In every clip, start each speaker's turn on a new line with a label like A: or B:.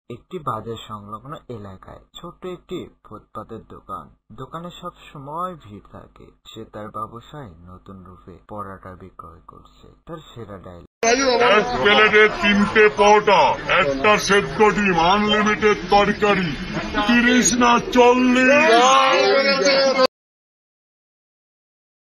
A: একটি বাজার সংলগ্ন এলাকায় ছোট্ট একটি ফুটপাতের দোকান। দোকানে সব সময় ভিড় থাকে। সে তার ব্যবসায় নতুন রূপে পরোটা বিক্রয় করছে। তার সেরা ডায়লগ,
B: এক প্লেটে 3টে পরোটা, একটা সেদ্ধ ডিম, আনলিমিটেড তরকারি, 30 না 40।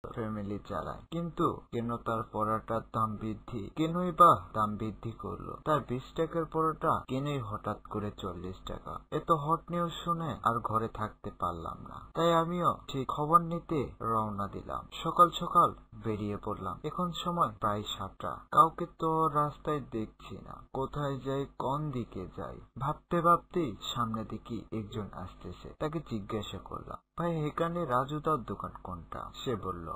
A: ফ্যামিলি চালায়। কিন্তু কেন তার পরোটার দাম বৃদ্ধি? কেনই বা দাম বৃদ্ধি করলো? তার 20 টাকার পরোটা কেনই হঠাৎ করে 40 টাকা? এত হট নিউজ শুনে আর ঘরে থাকতে পারলাম না। তাই আমিও ঠিক খবর নিতে রওনা দিলাম। সকাল সকাল বেরিয়ে পড়লাম। এখন সময় প্রায় 7টা। কাউকে তো রাস্তায় দেখছি না। কোথায় যাই, কোন দিকে যাই ভাবতে ভাবতেই সামনে দেখি একজন আসতেছে। তাকে জিজ্ঞাসা করলাম, ভাই এখানে রাজুদার দোকান কোনটা? সে বলল,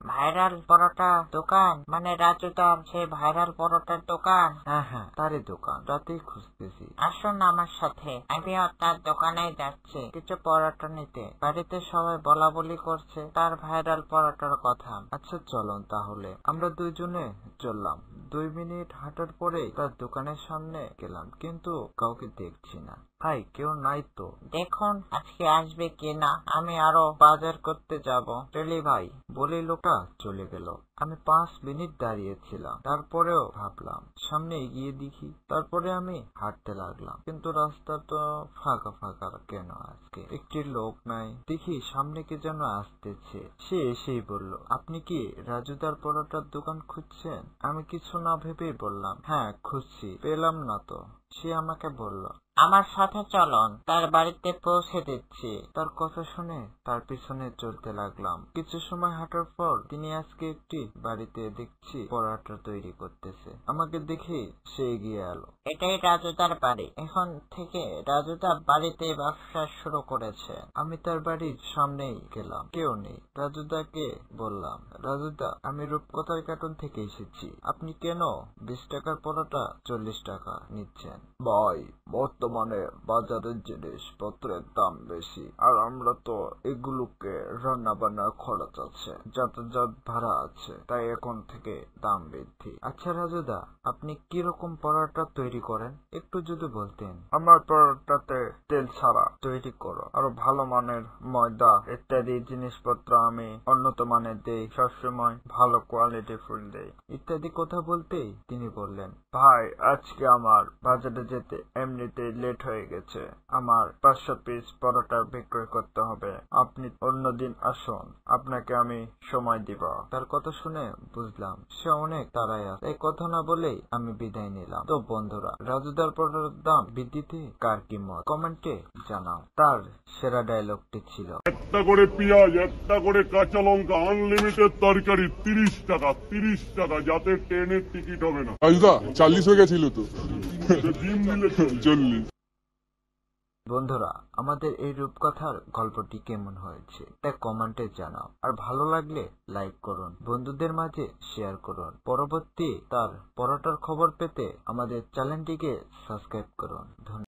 C: ভাইরাল পরোটা দোকান, মানে রাজুদার সেই ভাইরাল পরোটার দোকান।
A: হ্যাঁ তারই দোকান। রাতেই খুঁজতেছি।
C: আসুন আমার সাথে, আমিও তার দোকানে যাচ্ছি কিছু পরোটা নিতে। বাড়িতে সবাই বলা বলি করছে তার ভাইরাল পরোটার কথা।
A: আচ্ছা চলুন তাহলে। আমরা দুইজনে চললাম। 2 মিনিট হাঁটার পরে তার দোকানের সামনে গেলাম, কিন্তু কাউকে দেখছি না। ভাই কেউ নাই তো?
C: দেখুন আজকে আসবে কিনা, আমি আরো বাজার করতে যাব।
A: চলি ভাই, বলে লোকটা চলে গেল। আমি 5 মিনিট দাঁড়িয়েছিলাম। তারপরেও ভাবলাম সামনে এগিয়ে দেখি। তারপরে আমি হাঁটতে লাগলাম, কিন্তু রাস্তা তো ফাঁকা ফাঁকা কেন আজকে? একটি লোক নাই। দেখি সামনে কে যেন আসতেছে। সে এসেই বলল, আপনি কি রাজুদার পরোটার দোকান খুঁজছেন? আমি কিছু না ভেবেই বললাম, হ্যাঁ খুঁজছি, পেলাম না তো। সে আমাকে বলল,
C: আমার সাথে চলুন, তার বাড়িতে পৌঁছে দিচ্ছি।
A: তার কথা শুনে তার পিছনে চলতে লাগলাম। কিছু সময় হাঁটার পর তিনি আজকে একটি বাড়িতে দেখছি পরোটা তৈরি করতেছে। আমাকে দেখে সে এগিয়ে এলো।
C: এটাই রাজুদার বাড়ি। এখন থেকে রাজুদা বাড়িতে ব্যবসা শুরু করেছে।
A: আমি তার বাড়ির সামনেই গেলাম। কেউ নেই। রাজুদাকে বললাম, রাজুদা আমি রূপকথার কার্টুন থেকে এসেছি। আপনি কেন 20 টাকার পরোটা 40 টাকা নিচ্ছেন? ভাই বর্তমানে বাজারের জিনিসপত্রের দাম বেশি, আর আমরা তো এগুলোকে রান্না বান্নার খরচ আছে, যাতায়াত ভাড়া আছে, তাই এখন থেকে দাম বৃদ্ধি। আচ্ছা রাজুদা, আপনি কিরকম পরোটা তৈরি করেন একটু যদি বলতেন। আমার পরোটাতে তেল ছাড়া তৈরি করো, আরো ভালো মানের ময়দা ইত্যাদি জিনিসপত্র আমি উন্নত মানের দেই, সবসময় ভালো কোয়ালিটি ফুল দেই ইত্যাদি কথা বলতেই তিনি বললেন, ভাই আজকে আমার বাজারে যেতে এমনিতেই লেট হয়ে গেছে। আমার 500 পিস পরোটা বিক্রয় করতে হবে। আপনি অন্যদিন আসুন, আপনাকে আমি সময় দিব। তার কথা শুনে বুঝলাম সে অনেক তাড়ায় আছে। এই কথা না বলেই আমি বিদায় নিলাম। তো বন্ধুরা, রাজুদার পরোটার দাম বৃদ্ধিতে কার কি মত কমেন্টে জানাও। তার সেরা ডায়লগটি ছিল,
B: একটা করে পেঁয়াজ, একটা করে কাঁচা লঙ্কা, আনলিমিটেড তরকারি, 30 টাকা, 30 টাকা, যাতে ট্রেনের টিকিট হবে না।
D: রাজুদা 40 হয়ে গেছিল তো,
B: ডিম দিলে
D: 40।
A: বন্ধুরা আমাদের এই রূপকথার গল্পটি কেমন হয়েছে তা কমেন্টে জানাও। আর ভালো লাগলে লাইক করুন, বন্ধুদের মাঝে শেয়ার করুন। পরবর্তী তার পরোটার খবর পেতে আমাদের চ্যানেলটিকে সাবস্ক্রাইব করুন। ধন্যবাদ।